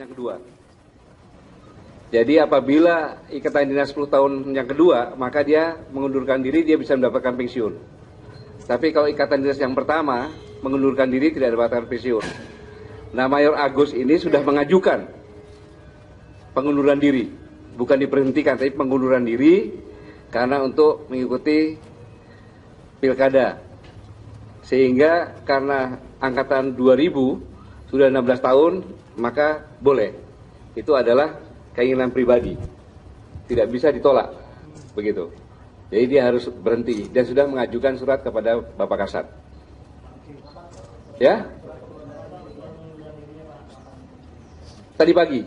Yang kedua, jadi apabila ikatan dinas 10 tahun yang kedua, maka dia mengundurkan diri, dia bisa mendapatkan pensiun. Tapi kalau ikatan dinas yang pertama, mengundurkan diri tidak mendapatkan pensiun. Nah, Mayor Agus ini sudah mengajukan pengunduran diri, bukan diberhentikan, tapi pengunduran diri karena untuk mengikuti pilkada. Sehingga karena angkatan 2000 sudah 16 tahun, maka boleh. Itu adalah keinginan pribadi, tidak bisa ditolak, begitu. Jadi dia harus berhenti dan sudah mengajukan surat kepada Bapak Kasat. Ya? Tadi pagi,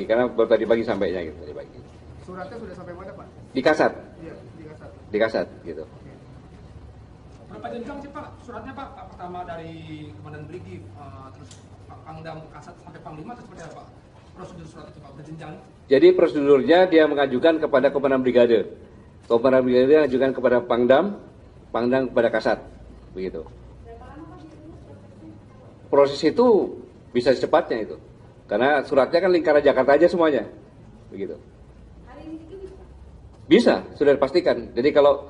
karena baru tadi pagi sampainya gitu. Tadi pagi. Suratnya sudah sampai mana, Pak? Di Kasat. Iya, di Kasat. Di Kasat, gitu. Berapa jenjang sih Pak suratnya Pak? Pertama dari Komandan Brigif, terus Pangdam Kasat sampai Panglima, atau seperti apa Pak? Prosedur surat itu Pak berjenjang? Jadi prosedurnya dia mengajukan kepada Komandan Brigade. Komandan Brigade mengajukan kepada Pangdam, Pangdam kepada Kasat, begitu. Proses itu bisa secepatnya itu, karena suratnya kan lingkaran Jakarta aja semuanya, begitu. Bisa, sudah dipastikan. Jadi kalau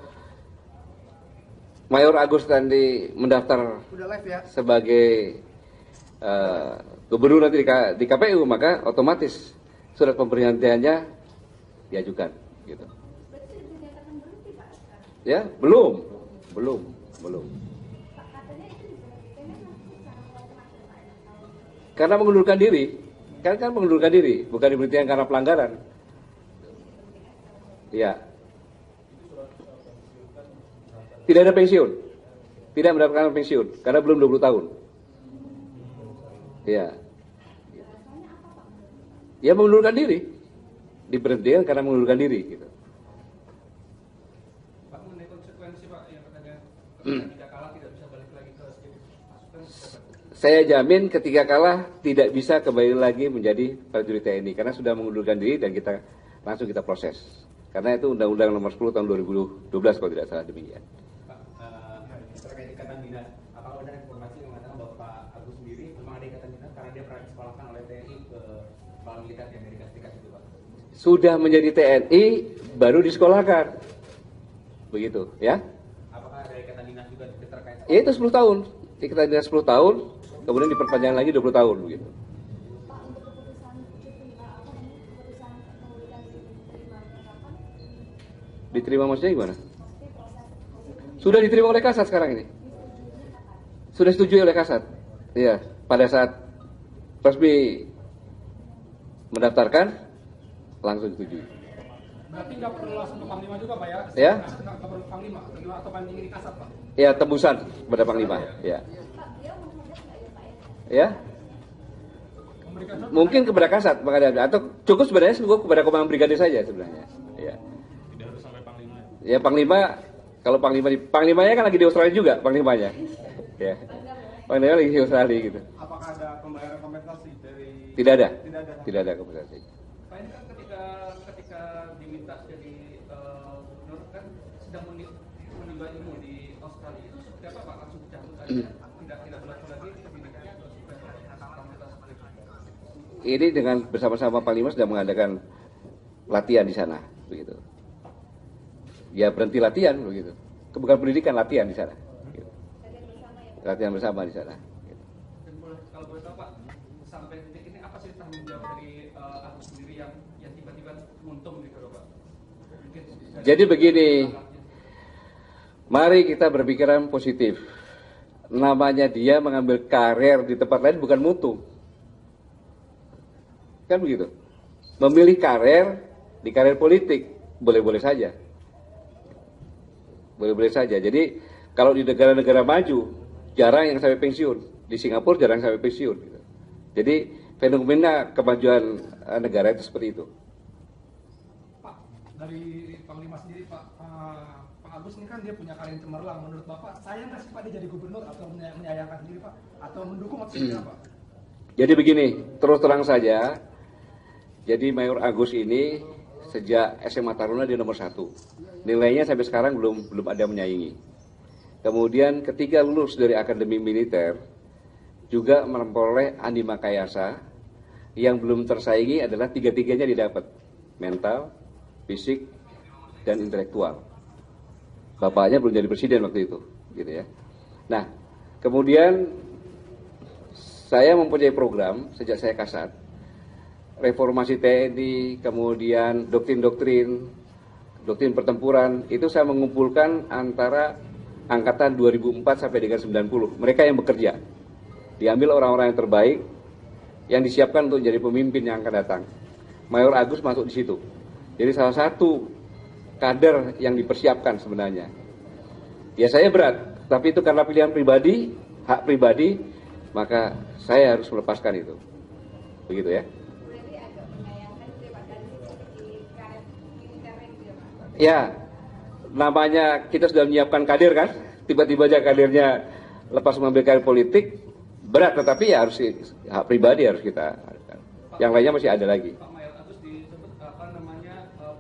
Mayor Agus nanti mendaftar sebagai gubernur nanti di KPU, maka otomatis surat pemberhentiannya diajukan, gitu. Ya, belum. Karena mengundurkan diri, kan mengundurkan diri, bukan diberhentikan karena pelanggaran. Ya. Tidak ada pensiun, tidak mendapatkan pensiun karena belum 20 tahun. Ya. Ya mengundurkan diri, diberhentikan karena mengundurkan diri, gitu. Pak, mengenai konsekuensi Pak yang katanya tidak kalah tidak bisa balik lagi ke pasukan. Saya jamin ketika kalah tidak bisa kembali lagi menjadi prajurit TNI karena sudah mengundurkan diri dan kita langsung kita proses. Karena itu Undang-Undang Nomor 10 Tahun 2012 kalau tidak salah demikian. Terkait ikatan dinas, apakah ada informasi yang mengatakan bahwa Pak Agus sendiri memang ada ikatan dinas karena dia pernah disekolahkan oleh TNI ke kepala militer di Amerika Serikat itu Pak? Sudah menjadi TNI baru disekolahkan, begitu ya? Apakah ada ikatan dinas juga terkait? Ya itu 10 tahun, ikatan dinas 10 tahun, kemudian diperpanjang lagi 20 tahun, begitu. Diterima maksudnya gimana? Sudah diterima oleh Kasat sekarang ini. Sudah disetujui oleh Kasat. Iya, pada saat resmi mendaftarkan langsung disetujui. Berarti nggak perlu langsung ke Panglima juga Pak ya? Ya? Nggak perlu Panglima atau Panglima di Kasat Pak? Ya, tembusan kepada Panglima. Ya. Ya? Mungkin kepada Kasat, atau cukup sebenarnya kepada Komandan Brigade saja sebenarnya. Ya. Tidak harus sampai Panglima. Ya Panglima, kalau Panglimanya kan lagi di Australia juga, Panglimanya. Ya. Panglima lagi di Australia gitu. Apakah ada pembayaran kompensasi dari? Tidak ada. Tidak ada. Tidak ada kompensasi. Pak, ini kan ketika diminta jadi gubernur kan sedang menimba ilmu di Australia, itu seperti apa Pak? Langsung dicabut aja? Tidak berlaku lagi pendidikannya atau seperti apa? Ini dengan bersama-sama Panglima sudah mengadakan latihan di sana, begitu. Ya berhenti latihan, begitu. Bukan pendidikan, latihan di sana. Gitu. Latihan bersama di sana. Gitu. Dan kalau boleh tahu Pak, sampai detik ini apa sih tanggung jawab dari Agus sendiri yang tiba-tiba untung gitu loh Pak? Mungkin Jadi begini, mari kita berpikiran positif. Namanya dia mengambil karir di tempat lain bukan mutu. Kan begitu. Memilih karir di karir politik boleh-boleh saja. Boleh-boleh saja. Jadi kalau di negara-negara maju jarang yang sampai pensiun. Di Singapura jarang sampai pensiun. Gitu. Jadi fenomena kemajuan negara itu seperti itu. Pak, dari Panglima sendiri Pak Agus ini kan dia punya karir cemerlang. Menurut Bapak, sayang nggak sih Pak dia jadi gubernur atau menyayangkan sendiri Pak? Atau mendukung atau seperti apa? Jadi begini, terus terang saja. Jadi Mayor Agus ini sejak SMA Taruna dia nomor 1. Nilainya sampai sekarang belum ada menyaingi. Kemudian ketika lulus dari Akademi Militer, juga memperoleh Andi Makayasa yang belum tersaingi adalah tiga-tiganya didapat, mental, fisik, dan intelektual. Bapaknya belum jadi presiden waktu itu, gitu ya. Nah, kemudian saya mempunyai program sejak saya kasat, reformasi TNI, kemudian doktrin pertempuran, itu saya mengumpulkan antara angkatan 2004 sampai dengan 90, mereka yang bekerja. Diambil orang-orang yang terbaik, yang disiapkan untuk jadi pemimpin yang akan datang. Mayor Agus masuk di situ. Jadi salah satu kader yang dipersiapkan sebenarnya. Ya saya berat, tapi itu karena pilihan pribadi, hak pribadi, maka saya harus melepaskan itu. Begitu ya. Berarti agak menyayangkan Pak dari seperti karet militernya gitu ya Pak? Ya, namanya kita sudah menyiapkan kader kan, tiba-tiba aja kadernya lepas mengambil karir politik, berat, tetapi ya harus hak pribadi harus kita. Yang lainnya masih ada lagi. Pak Mayor Agus disebut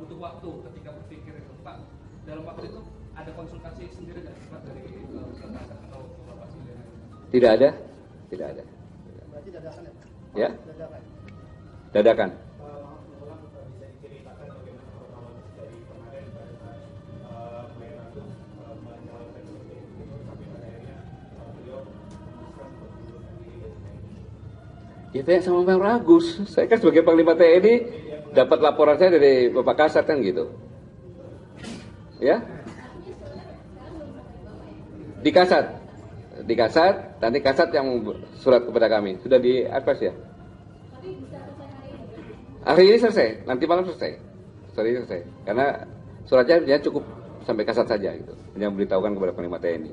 butuh waktu ketika berpikir itu. Pak, dalam waktu itu ada konsultasi sendiri nggak Pak dari Kasat atau Bapak sendiri? Tidak ada, tidak ada. Berarti dadakan ya Pak? Ya, Dadakan. dadakan. Bisa diceritakan bagaimana kronologis dari kemarin pada saat Mayor Agus mencalonkan seperti itu sampai pada akhirnya beliau memutuskan untuk mengundurkan diri dari TNI. Ya tanya sama Mayor Agus, saya kan sebagai Panglima TNI dapat laporan saya dari Bapak Kasat kan gitu. Ya, di Kasat, nanti Kasat yang surat kepada kami. Sudah di advance ya? Hari ini selesai, nanti malam selesai. Hari ini selesai. Karena suratnya dia cukup sampai Kasat saja gitu. Hanya memberitahukan kepada Panglima TNI.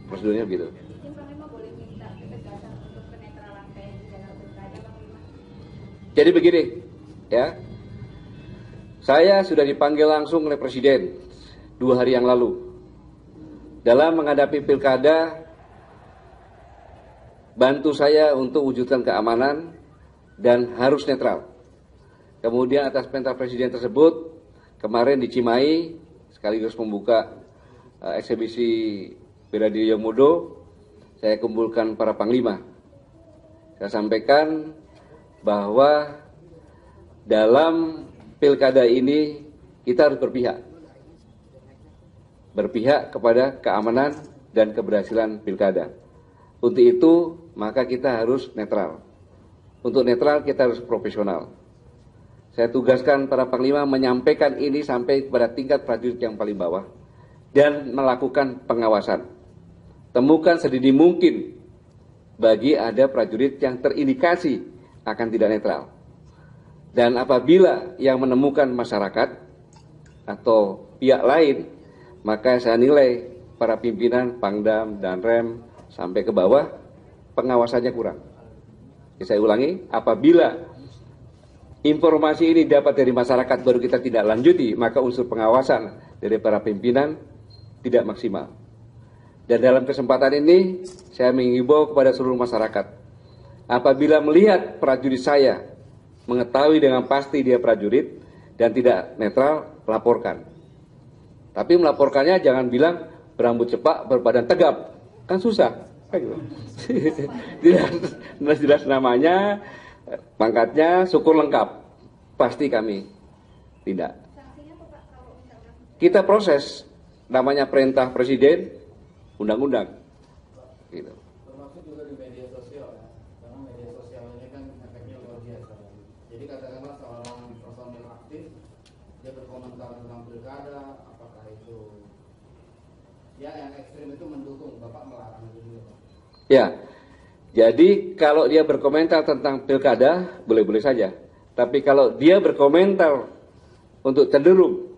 Prosedurnya begitu. Mungkin Panglima boleh minta ketegasan untuk kenetralan TNI dalam pilkada Panglima? Jadi begini, ya. Saya sudah dipanggil langsung oleh Presiden 2 hari yang lalu. Dalam menghadapi pilkada, bantu saya untuk wujudkan keamanan dan harus netral. Kemudian atas perintah Presiden tersebut, kemarin di Cimahi, sekaligus membuka eksebisi Bela Diri Yomodo, saya kumpulkan para panglima. Saya sampaikan bahwa dalam pilkada ini kita harus berpihak kepada keamanan dan keberhasilan pilkada. Untuk itu, maka kita harus netral. Untuk netral, kita harus profesional. Saya tugaskan para panglima menyampaikan ini sampai kepada tingkat prajurit yang paling bawah dan melakukan pengawasan. Temukan sedini mungkin bagi ada prajurit yang terindikasi akan tidak netral. Dan apabila yang menemukan masyarakat atau pihak lain, maka saya nilai para pimpinan Pangdam dan Rem sampai ke bawah pengawasannya kurang. Saya ulangi, apabila informasi ini dapat dari masyarakat baru kita tidak lanjuti, maka unsur pengawasan dari para pimpinan tidak maksimal. Dan dalam kesempatan ini saya mengimbau kepada seluruh masyarakat, apabila melihat prajurit saya mengetahui dengan pasti dia prajurit dan tidak netral, laporkan. Tapi melaporkannya jangan bilang berambut cepak, berbadan tegap, kan susah. Tidak jelas namanya, pangkatnya, syukur lengkap, pasti kami tidak. Sanksinya apa Pak kalau misalkan? Kita proses, namanya perintah Presiden, undang-undang. Gitu. Termasuk juga di media sosial ya. Karena media sosial ini kan efeknya luar biasa. Jadi katakanlah seorang personil aktif, dia berkomentar tentang pilkada, apakah itu ya yang ekstrim itu mendukung, Bapak melarang itu juga Pak. Ya, jadi kalau dia berkomentar tentang pilkada, boleh-boleh saja. Tapi kalau dia berkomentar untuk cenderung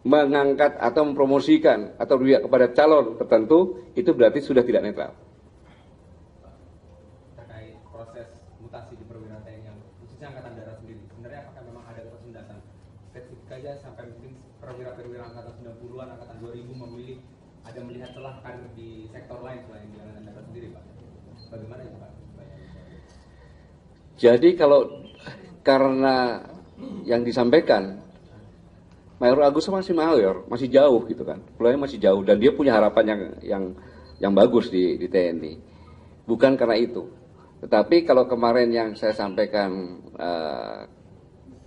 mengangkat atau mempromosikan atau berpihak kepada calon tertentu, itu berarti sudah tidak netral. Terkait proses mutasi di perwira TNI yang khususnya Angkatan Darat sendiri, sebenarnya apakah memang ada ketersendasan spesifik aja sampai mungkin perwira-perwira Angkatan 90-an, Angkatan 2000 memilih ada melihat celah karir di sektor lain selain di Angkatan Darat sendiri, Pak? Bagaimana itu, Pak? Jadi kalau karena yang disampaikan Mayor Agus masih mayor, masih jauh gitu kan, pulangnya masih jauh dan dia punya harapan yang bagus di TNI. Bukan karena itu. Tetapi kalau kemarin yang saya sampaikan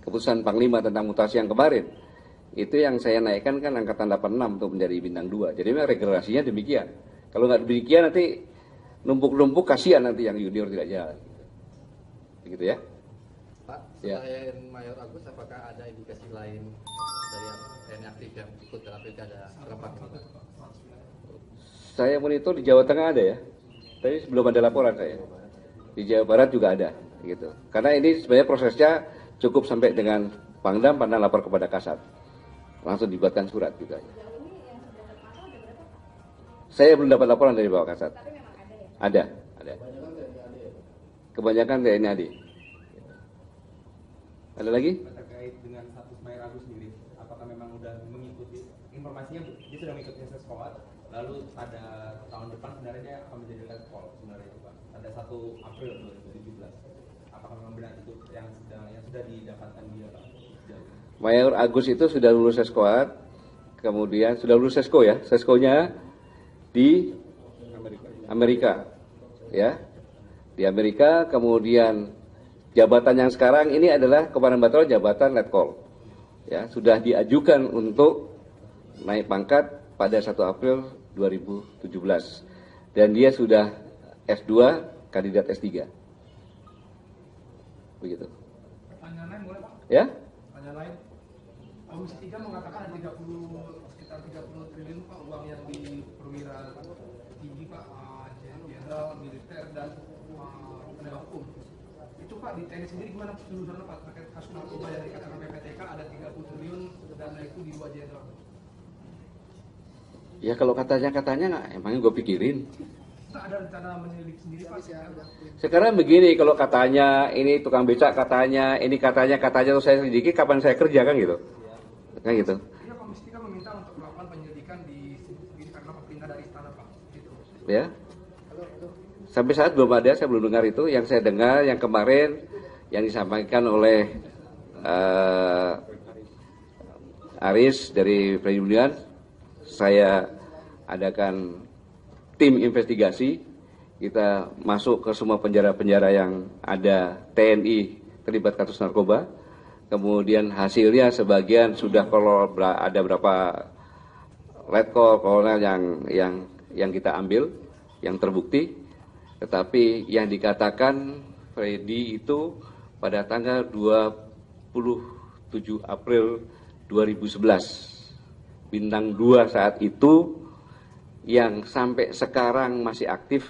keputusan Panglima tentang mutasi yang kemarin, itu yang saya naikkan kan angkatan 86 untuk menjadi bintang 2. Jadi memang regenerasinya demikian. Kalau nggak demikian nanti numpuk-numpuk, kasihan nanti yang junior tidak jalan. Begitu ya. Pak, Ya. selain Mayor Agus, apakah ada indikasi lain dari TNI aktif yang ikut dalam pilkada Rembang ini, Pak? Saya monitor di Jawa Tengah ada ya, tapi belum ada laporan saya. Di Jawa Barat juga ada, gitu. Karena ini sebenarnya prosesnya cukup sampai dengan Pangdam, Pangdam lapor kepada Kasat, langsung dibuatkan surat gitu aja. Sejauh ini yang sudah terpantau ada berapa Pak? Saya belum dapat laporan dari Bapak Kasat. Tapi memang ada ya? Ada. Kebanyakan TNI AD. Ada lagi? Terkait dengan status Mayor Agus sendiri, apakah memang sudah mengikuti informasinya dia sudah mengikuti tes sekolah, lalu pada tahun depan sebenarnya dia akan menjadi tes sekolah sebenarnya itu Pak, pada 1 April 2017. Apakah memang benar itu yang sudah didapatkan dia Pak? Mayor Agus itu sudah lulus seskoat, kemudian sudah lulus sesko ya, seskonya di Amerika, ya, di Amerika. Kemudian jabatan yang sekarang ini adalah Komandan Batalion jabatan Letkol, ya, sudah diajukan untuk naik pangkat pada 1 April 2017 dan dia sudah S2, kandidat S3, begitu. Pertanyaan lain boleh Pak? Ya. Pertanyaan lain. Komisi 3 mengatakan ada sekitar 30 triliun Pak uang yang di perwira tinggi Pak, jenderal, militer dan penegak hukum. Itu Pak di TNI sendiri gimana penelusuran Pak terkait kasus narkoba yang dikatakan PPTK ada 30 triliun dana itu di 2 jenderal. Ya kalau katanya nggak, emangnya gue pikirin. Kita ada rencana menyelidik sendiri Pak. Sekarang begini, kalau katanya ini tukang becak, katanya ini katanya tuh saya selidiki, kapan saya kerja kan gitu, kan gitu. Iya, Komisi 3 meminta untuk melakukan penyelidikan di karena perintah dari istana Pak. Gitu. Ya. Sampai saat belum ada, saya belum dengar itu. Yang saya dengar yang kemarin yang disampaikan oleh Aris dari Perlindungan, saya adakan tim investigasi, kita masuk ke semua penjara-penjara yang ada TNI terlibat kasus narkoba. Kemudian hasilnya sebagian sudah, kalau ada berapa letkol, kolonel yang kita ambil, yang terbukti. Tetapi yang dikatakan Freddy itu pada tanggal 27 April 2011, bintang 2 saat itu, yang sampai sekarang masih aktif